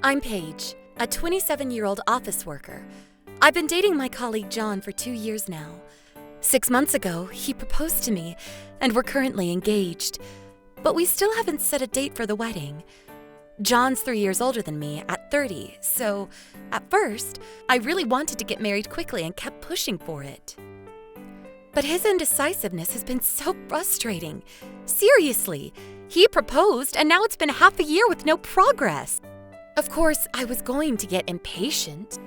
I'm Paige, a 27-year-old office worker. I've been dating my colleague John for 2 years now. 6 months ago, he proposed to me, and we're currently engaged. But we still haven't set a date for the wedding. John's 3 years older than me, at 30, so at first, I really wanted to get married quickly and kept pushing for it. But his indecisiveness has been so frustrating. Seriously, he proposed, and now it's been half a year with no progress. Of course, I was going to get impatient.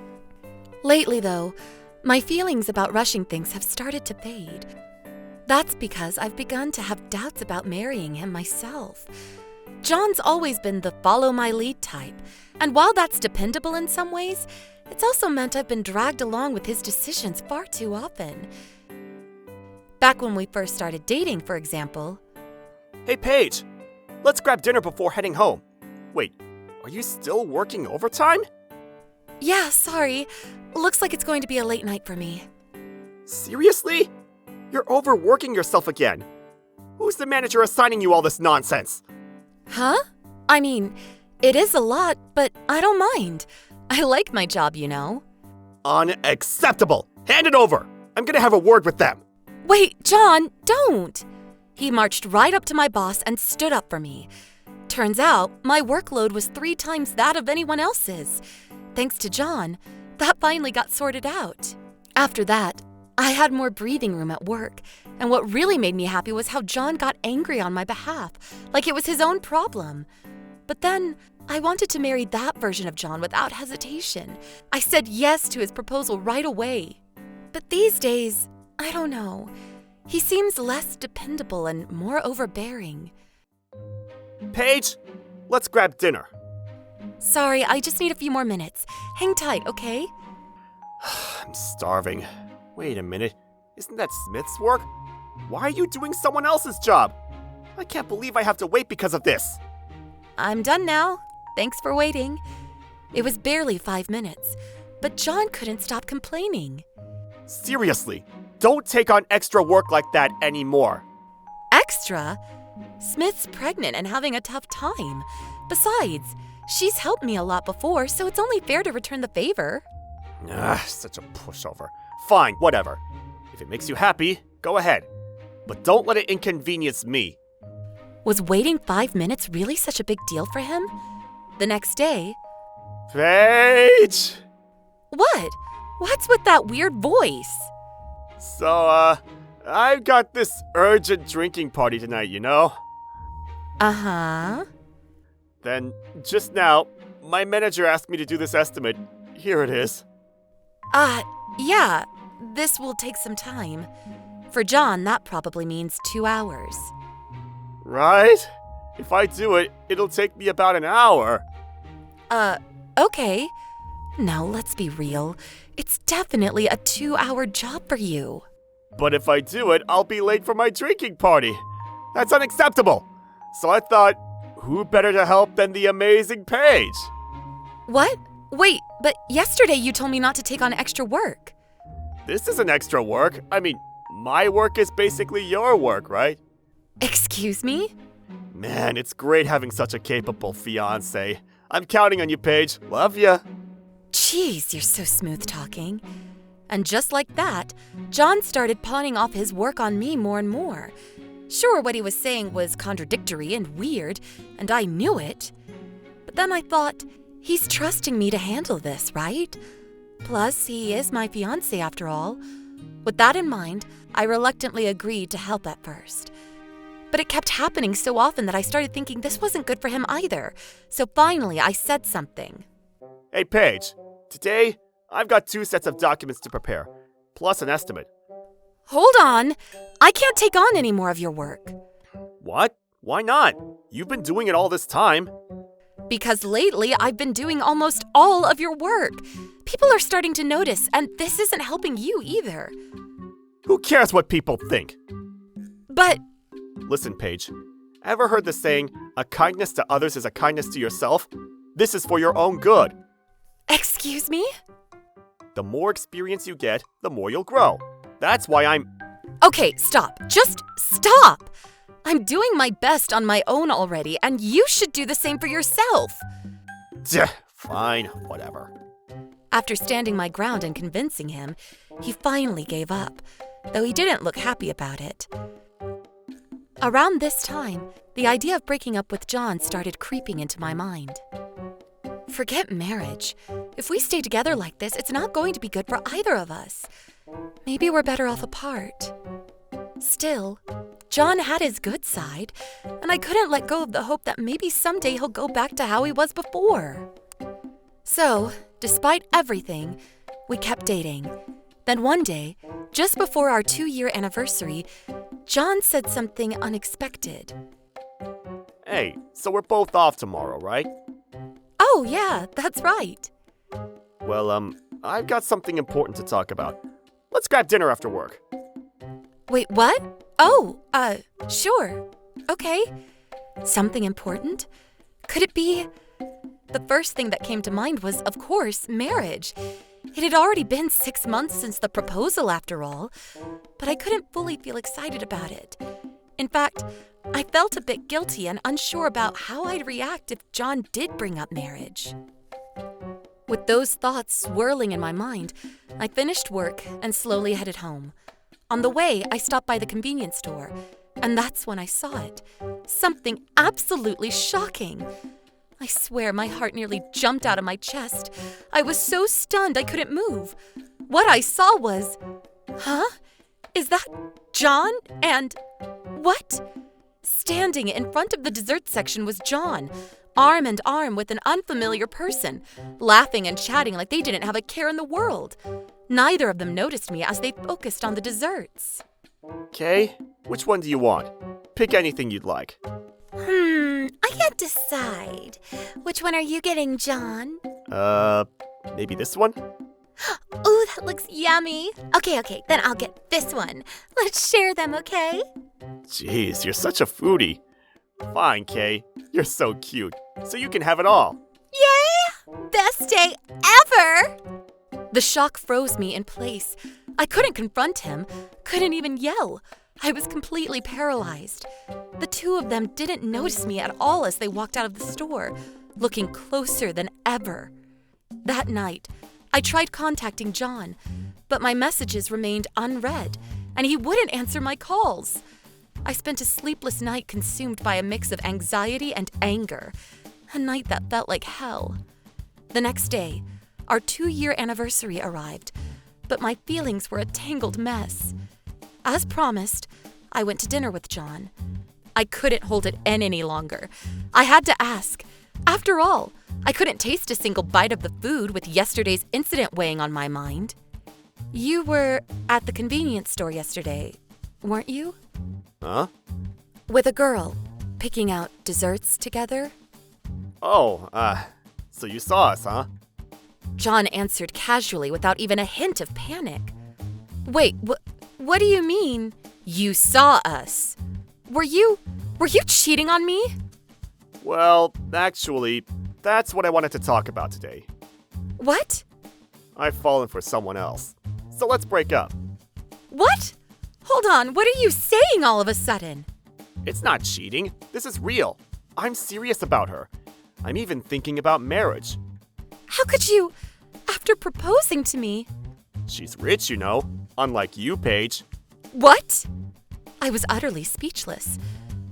Lately, though, my feelings about rushing things have started to fade. That's because I've begun to have doubts about marrying him myself. John's always been the follow-my-lead type, and while that's dependable in some ways, it's also meant I've been dragged along with his decisions far too often. Back when we first started dating, for example. Hey, Paige, let's grab dinner before heading home. Wait, are you still working overtime? Yeah, sorry. Looks like it's going to be a late night for me. Seriously? You're overworking yourself again. Who's the manager assigning you all this nonsense? Huh? I mean, it is a lot, but I don't mind. I like my job, you know. Unacceptable! Hand it over! I'm gonna have a word with them. Wait, John, don't! He marched right up to my boss and stood up for me. Turns out, my workload was 3 times that of anyone else's. Thanks to John, that finally got sorted out. After that, I had more breathing room at work, and what really made me happy was how John got angry on my behalf, like it was his own problem. But then, I wanted to marry that version of John without hesitation. I said yes to his proposal right away. But these days, I don't know. He seems less dependable and more overbearing. Paige, let's grab dinner. Sorry, I just need a few more minutes. Hang tight, okay? I'm starving. Wait a minute. Isn't that Smith's work? Why are you doing someone else's job? I can't believe I have to wait because of this. I'm done now. Thanks for waiting. It was barely 5 minutes, but John couldn't stop complaining. Seriously, don't take on extra work like that anymore. Extra? Smith's pregnant and having a tough time. Besides, she's helped me a lot before, so it's only fair to return the favor. Such a pushover. Fine, whatever. If it makes you happy, go ahead. But don't let it inconvenience me. Was waiting 5 minutes really such a big deal for him? The next day... Paige! What? What's with that weird voice? So, I've got this urgent drinking party tonight, you know? Uh-huh. Then, just now, my manager asked me to do this estimate. Here it is. Yeah. This will take some time. For John, that probably means 2 hours. Right? If I do it, it'll take me about an hour. Okay. Now, let's be real. It's definitely a 2-hour job for you. But if I do it, I'll be late for my drinking party. That's unacceptable. So I thought, who better to help than the amazing Paige? What? Wait, but yesterday you told me not to take on extra work. This isn't extra work. I mean, my work is basically your work, right? Excuse me? Man, it's great having such a capable fiancé. I'm counting on you, Paige. Love ya. Jeez, you're so smooth talking. And just like that, John started pawning off his work on me more and more. Sure, what he was saying was contradictory and weird, and I knew it. But then I thought, he's trusting me to handle this, right? Plus, he is my fiancé after all. With that in mind, I reluctantly agreed to help at first. But it kept happening so often that I started thinking this wasn't good for him either. So finally, I said something. Hey, Paige. Today, I've got 2 sets of documents to prepare, plus an estimate. Hold on. I can't take on any more of your work. What? Why not? You've been doing it all this time. Because lately, I've been doing almost all of your work. People are starting to notice, and this isn't helping you either. Who cares what people think? But... Listen, Paige. Ever heard the saying, a kindness to others is a kindness to yourself? This is for your own good. Excuse me? The more experience you get, the more you'll grow. That's why I'm... Okay, stop. Just stop! I'm doing my best on my own already, and you should do the same for yourself. Fine, whatever. After standing my ground and convincing him, he finally gave up, though he didn't look happy about it. Around this time, the idea of breaking up with John started creeping into my mind. Forget marriage. If we stay together like this, it's not going to be good for either of us. Maybe we're better off apart. Still, John had his good side, and I couldn't let go of the hope that maybe someday he'll go back to how he was before. So, despite everything, we kept dating. Then one day, just before our 2-year anniversary, John said something unexpected. Hey, so we're both off tomorrow, right? Oh, yeah, that's right. Well, I've got something important to talk about. Let's grab dinner after work. Wait, what? Oh, sure. Okay. Something important? Could it be? The first thing that came to mind was, of course, marriage. It had already been 6 months since the proposal, after all, but I couldn't fully feel excited about it. In fact, I felt a bit guilty and unsure about how I'd react if John did bring up marriage. With those thoughts swirling in my mind, I finished work and slowly headed home. On the way, I stopped by the convenience store, and that's when I saw it. Something absolutely shocking. I swear my heart nearly jumped out of my chest. I was so stunned I couldn't move. What I saw was... Huh? Is that John? And... what? Standing in front of the dessert section was John, arm in arm with an unfamiliar person, laughing and chatting like they didn't have a care in the world. Neither of them noticed me as they focused on the desserts. Okay, which one do you want? Pick anything you'd like. I can't decide. Which one are you getting, John? Maybe this one? Ooh, that looks yummy. Okay, then I'll get this one. Let's share them, okay? Jeez, you're such a foodie. Fine, Kay. You're so cute. So you can have it all. Yay! Best day ever! The shock froze me in place. I couldn't confront him, couldn't even yell. I was completely paralyzed. The two of them didn't notice me at all as they walked out of the store, looking closer than ever. That night, I tried contacting John, but my messages remained unread, and he wouldn't answer my calls. I spent a sleepless night consumed by a mix of anxiety and anger, a night that felt like hell. The next day, our 2-year anniversary arrived, but my feelings were a tangled mess. As promised, I went to dinner with John. I couldn't hold it in any longer. I had to ask. After all, I couldn't taste a single bite of the food with yesterday's incident weighing on my mind. You were at the convenience store yesterday, weren't you? Huh? With a girl, picking out desserts together? Oh, so you saw us, huh? John answered casually without even a hint of panic. Wait, what do you mean, you saw us? Were you cheating on me? Well, actually, that's what I wanted to talk about today. What? I've fallen for someone else. So let's break up. What? Hold on, what are you saying all of a sudden? It's not cheating. This is real. I'm serious about her. I'm even thinking about marriage. How could you, after proposing to me? She's rich, you know, unlike you, Paige. What? I was utterly speechless.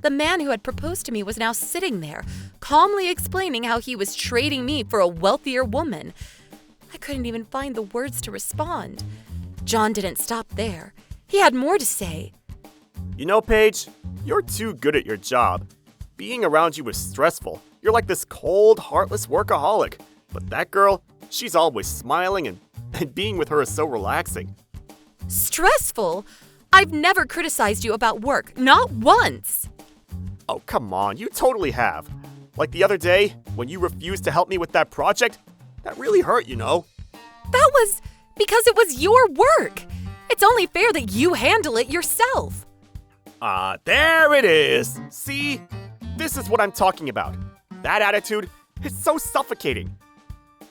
The man who had proposed to me was now sitting there, calmly explaining how he was trading me for a wealthier woman. I couldn't even find the words to respond. John didn't stop there. He had more to say. You know, Paige, you're too good at your job. Being around you is stressful. You're like this cold, heartless workaholic. But that girl, she's always smiling and being with her is so relaxing. Stressful? I've never criticized you about work, not once. Oh, come on, you totally have. Like the other day, when you refused to help me with that project, that really hurt, you know. That was because it was your work. It's only fair that you handle it yourself. There it is. See? This is what I'm talking about. That attitude is so suffocating.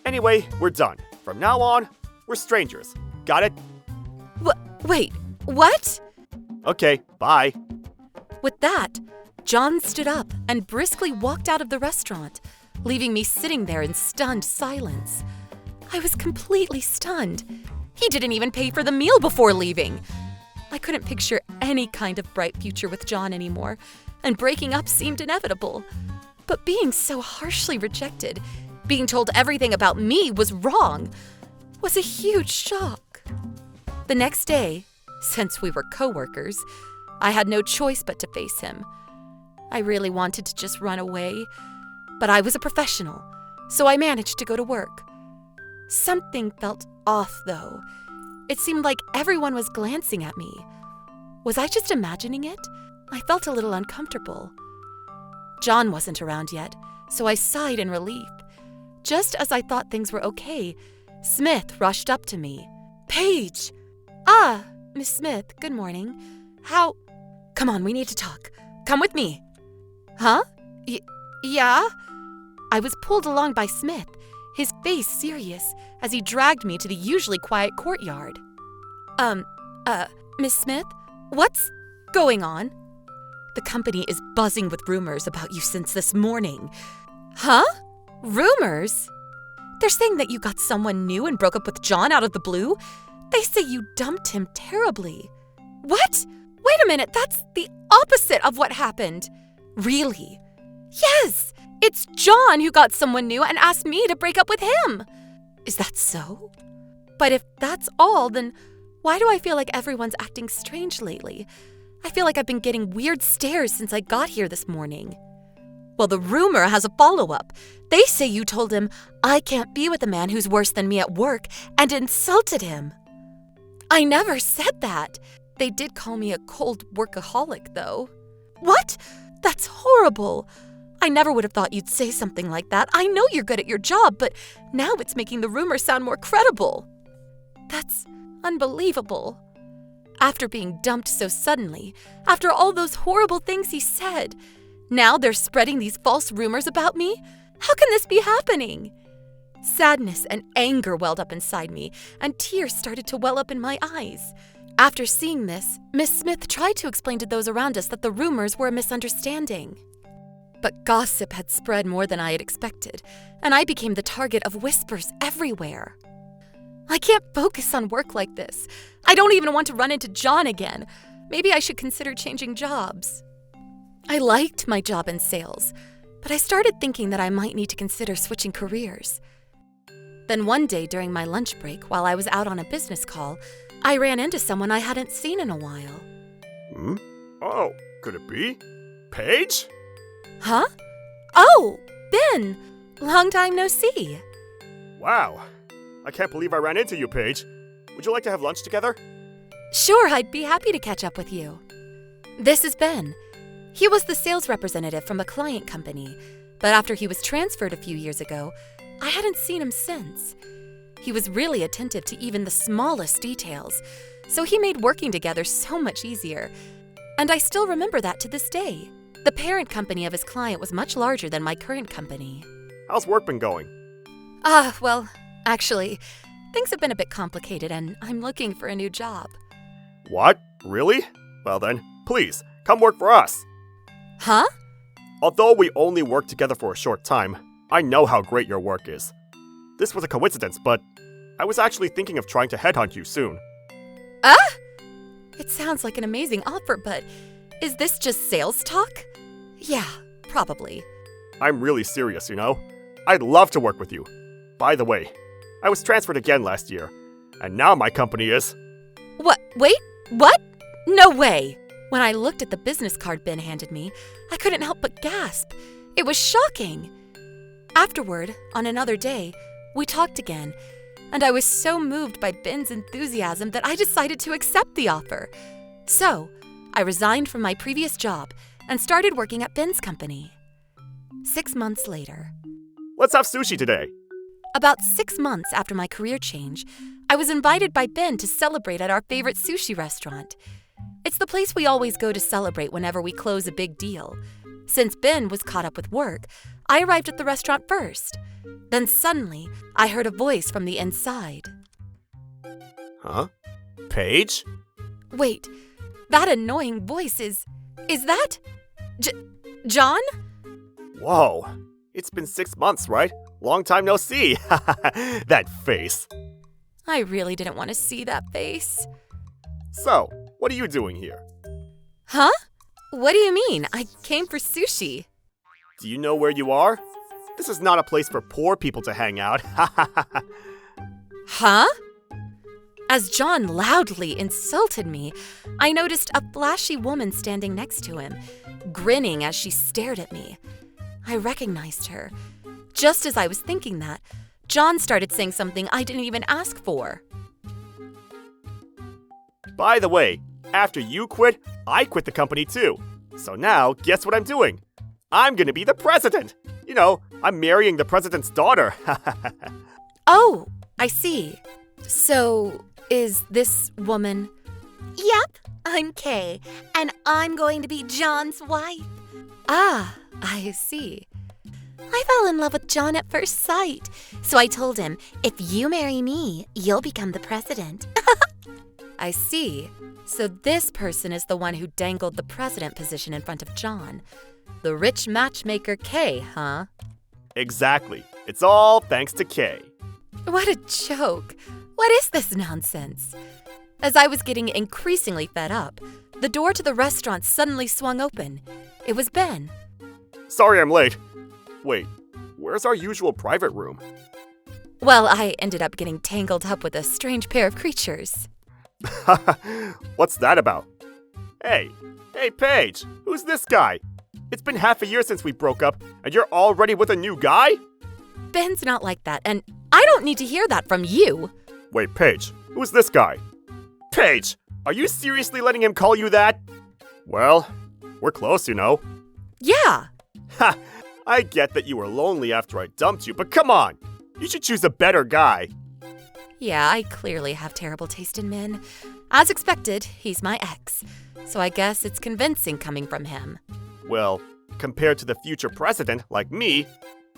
Anyway, we're done. From now on, we're strangers. Got it? Wait, what? Okay, bye. With that, John stood up and briskly walked out of the restaurant, leaving me sitting there in stunned silence. I was completely stunned. He didn't even pay for the meal before leaving. I couldn't picture any kind of bright future with John anymore, and breaking up seemed inevitable. But being so harshly rejected, being told everything about me was wrong, was a huge shock. The next day, since we were co-workers, I had no choice but to face him. I really wanted to just run away, but I was a professional, so I managed to go to work. Something felt off, though. It seemed like everyone was glancing at me. Was I just imagining it? I felt a little uncomfortable. John wasn't around yet, so I sighed in relief. Just as I thought things were okay, Smith rushed up to me. "Paige!" "Ah, Miss Smith, good morning. How—" "Come on, we need to talk. Come with me." "Huh? Yeah?" I was pulled along by Smith, his face serious, as he dragged me to the usually quiet courtyard. Miss Smith, what's going on?" "The company is buzzing with rumors about you since this morning." "Huh? Rumors? They're saying that you got someone new and broke up with John out of the blue? They say you dumped him terribly." "What? Wait a minute, that's the opposite of what happened." "Really?" "Yes, it's John who got someone new and asked me to break up with him." "Is that so?" "But if that's all, then why do I feel like everyone's acting strange lately? I feel like I've been getting weird stares since I got here this morning." "Well, the rumor has a follow-up. They say you told him, 'I can't be with a man who's worse than me at work,' and insulted him." "I never said that. They did call me a cold workaholic, though." "What? That's horrible. I never would have thought you'd say something like that. I know you're good at your job, but now it's making the rumor sound more credible." "That's unbelievable. After being dumped so suddenly, after all those horrible things he said, now they're spreading these false rumors about me? How can this be happening?" Sadness and anger welled up inside me, and tears started to well up in my eyes. After seeing this, Miss Smith tried to explain to those around us that the rumors were a misunderstanding. But gossip had spread more than I had expected, and I became the target of whispers everywhere. I can't focus on work like this. I don't even want to run into John again. Maybe I should consider changing jobs. I liked my job in sales, but I started thinking that I might need to consider switching careers. Then one day during my lunch break, while I was out on a business call, I ran into someone I hadn't seen in a while. Oh, could it be? Paige? Huh? Oh, Ben! Long time no see. Wow. I can't believe I ran into you, Paige. Would you like to have lunch together? Sure, I'd be happy to catch up with you. This is Ben. He was the sales representative from a client company, but after he was transferred a few years ago, I hadn't seen him since. He was really attentive to even the smallest details, so he made working together so much easier. And I still remember that to this day. The parent company of his client was much larger than my current company. How's work been going? Well, actually, things have been a bit complicated and I'm looking for a new job. What? Really? Well then, please, come work for us. Huh? Although we only worked together for a short time, I know how great your work is. This was a coincidence, but I was actually thinking of trying to headhunt you soon. It sounds like an amazing offer, but is this just sales talk? Yeah, probably. I'm really serious, you know? I'd love to work with you. By the way, I was transferred again last year, and now my company is… What? Wait, what? No way! When I looked at the business card Ben handed me, I couldn't help but gasp. It was shocking. Afterward, on another day, we talked again, and I was so moved by Ben's enthusiasm that I decided to accept the offer. So, I resigned from my previous job and started working at Ben's company. 6 months later. Let's have sushi today. About 6 months after my career change, I was invited by Ben to celebrate at our favorite sushi restaurant. It's the place we always go to celebrate whenever we close a big deal. Since Ben was caught up with work, I arrived at the restaurant first. Then suddenly, I heard a voice from the inside. Huh? Paige? Wait, that annoying voice is that John? Whoa, It's been 6 months, right? Long time no see. That face. I really didn't want to see that face. So, what are you doing here? Huh? What do you mean? I came for sushi. Do you know where you are? This is not a place for poor people to hang out. Huh? As John loudly insulted me, I noticed a flashy woman standing next to him, grinning as she stared at me. I recognized her. Just as I was thinking that, John started saying something I didn't even ask for. By the way, after you quit, I quit the company too. So now, guess what I'm doing? I'm gonna be the president. You know, I'm marrying the president's daughter. Oh, I see. So, is this woman? Yep, I'm Kay, and I'm going to be John's wife. Ah, I see. I fell in love with John at first sight, so I told him, if you marry me, you'll become the president. I see. So this person is the one who dangled the president position in front of John. The rich matchmaker Kay, huh? Exactly. It's all thanks to Kay. What a joke. What is this nonsense? As I was getting increasingly fed up, the door to the restaurant suddenly swung open. It was Ben. Sorry I'm late. Wait, where's our usual private room? Well, I ended up getting tangled up with a strange pair of creatures. What's that about? Hey, Paige, who's this guy? It's been half a year since we broke up, and you're already with a new guy? Ben's not like that, and I don't need to hear that from you. Wait, Paige, who's this guy? Paige, are you seriously letting him call you that? Well, we're close, you know. Yeah. Ha! I get that you were lonely after I dumped you, but come on! You should choose a better guy. Yeah, I clearly have terrible taste in men. As expected, he's my ex, so I guess it's convincing coming from him. Well, compared to the future president, like me,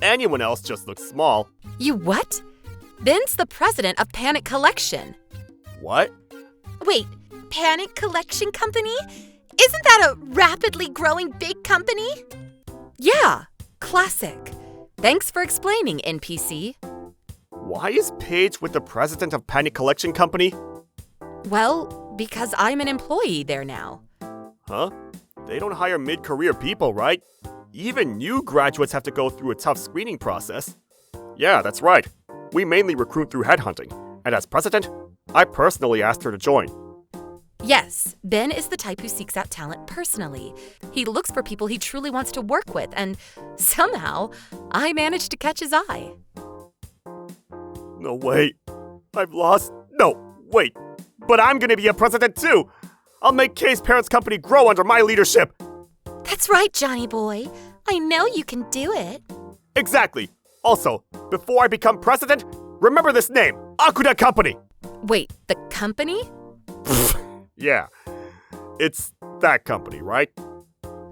anyone else just looks small. You what? Ben's the president of Panic Collection. What? Wait, Panic Collection Company? Isn't that a rapidly growing big company? Yeah, classic. Thanks for explaining, NPC. Why is Paige with the president of Panic Collection Company? Well, because I'm an employee there now. Huh? They don't hire mid-career people, right? Even new graduates have to go through a tough screening process. Yeah, that's right. We mainly recruit through headhunting. And as president, I personally asked her to join. Yes, Ben is the type who seeks out talent personally. He looks for people he truly wants to work with, and somehow, I managed to catch his eye. No, wait. I've lost... No, wait. But I'm gonna be a president too! I'll make Kay's parents' company grow under my leadership! That's right, Johnny boy. I know you can do it. Exactly! Also, before I become president, remember this name, Akuda Company! Wait, the company? Yeah. It's that company, right?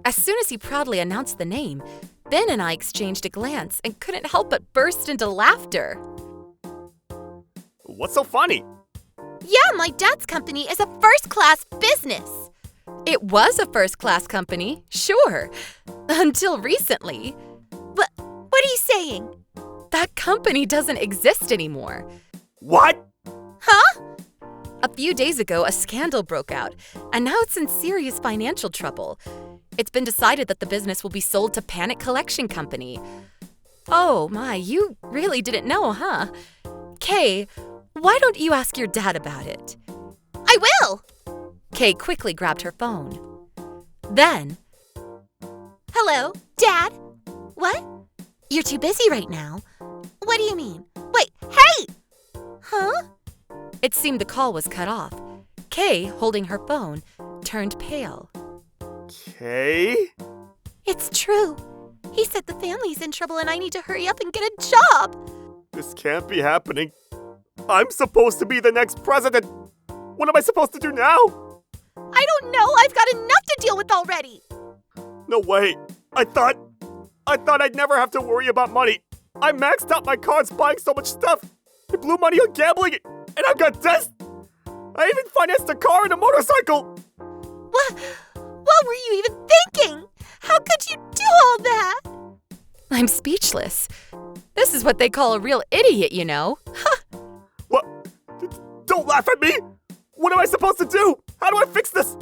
As soon as he proudly announced the name, Ben and I exchanged a glance and couldn't help but burst into laughter. What's so funny? Yeah, my dad's company is a first-class business. It was a first-class company, sure, until recently. What are you saying? That company doesn't exist anymore. What? Huh? A few days ago, a scandal broke out, and now it's in serious financial trouble. It's been decided that the business will be sold to Panic Collection Company. Oh my, you really didn't know, huh? Kay, why don't you ask your dad about it? I will! Kay quickly grabbed her phone. Then, Hello, Dad? What? You're too busy right now. What do you mean? Wait, hey! Huh? it seemed the call was cut off. Kay, holding her phone, turned pale. Kay? It's true. He said the family's in trouble and I need to hurry up and get a job. This can't be happening. I'm supposed to be the next president. What am I supposed to do now? I don't know. I've got enough to deal with already. No way. I thought I'd never have to worry about money. I maxed out my cards buying so much stuff. I blew money on gambling, and I've got debts. I even financed a car and a motorcycle. What were you even thinking? How could you do all that? I'm speechless. This is what they call a real idiot, you know? What? Don't laugh at me! What am I supposed to do? How do I fix this?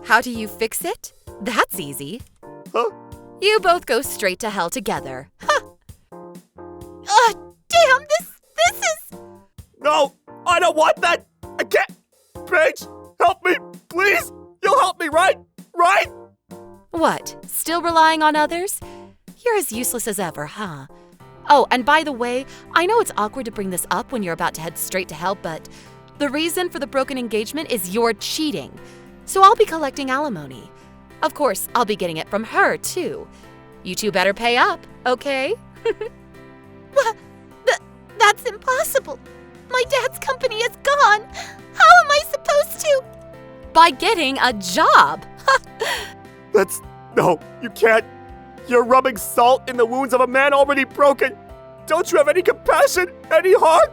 How do you fix it? That's easy. Huh? You both go straight to hell together. Damn, this is... No, I don't want that! I can't! Paige, help me, please! You'll help me, right? Right? What, still relying on others? You're as useless as ever, huh? Oh, and by the way, I know it's awkward to bring this up when you're about to head straight to hell, but the reason for the broken engagement is you're cheating. So I'll be collecting alimony. Of course, I'll be getting it from her, too. You two better pay up, okay? What? That's impossible. My dad's company is gone. How am I supposed to? By getting a job. No, you can't. You're rubbing salt in the wounds of a man already broken. Don't you have any compassion, any heart?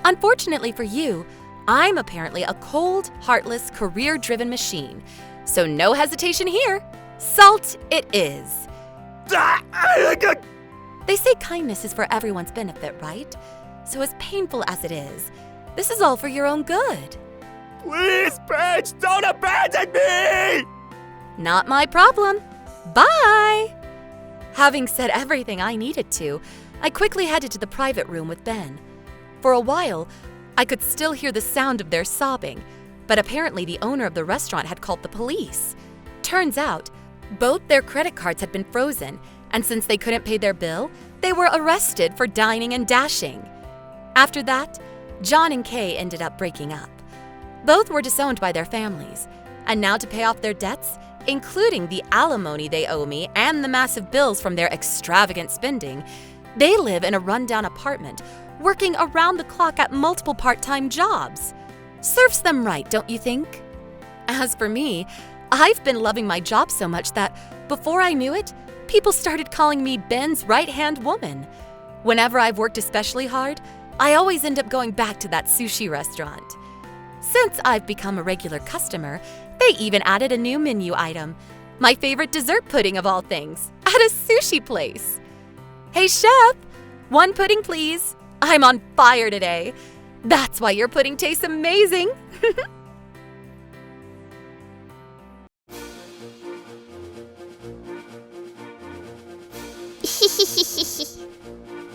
Unfortunately for you, I'm apparently a cold, heartless, career-driven machine. So no hesitation here. Salt it is. They say kindness is for everyone's benefit, right? So as painful as it is, this is all for your own good. Please, Paige, don't abandon me! Not my problem. Bye! Having said everything I needed to, I quickly headed to the private room with Ben. For a while, I could still hear the sound of their sobbing, but apparently the owner of the restaurant had called the police. Turns out, both their credit cards had been frozen, and since they couldn't pay their bill, they were arrested for dining and dashing. After that, John and Kay ended up breaking up. Both were disowned by their families, and now to pay off their debts, including the alimony they owe me and the massive bills from their extravagant spending, they live in a rundown apartment, working around the clock at multiple part-time jobs. Serves them right, don't you think? As for me, I've been loving my job so much that, before I knew it, people started calling me Ben's right-hand woman. Whenever I've worked especially hard, I always end up going back to that sushi restaurant. Since I've become a regular customer, they even added a new menu item, my favorite dessert pudding of all things, at a sushi place. Hey chef, one pudding please. I'm on fire today. That's why your pudding tastes amazing.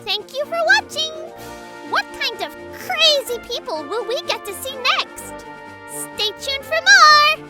Thank you for watching! What kind of crazy people will we get to see next? Stay tuned for more!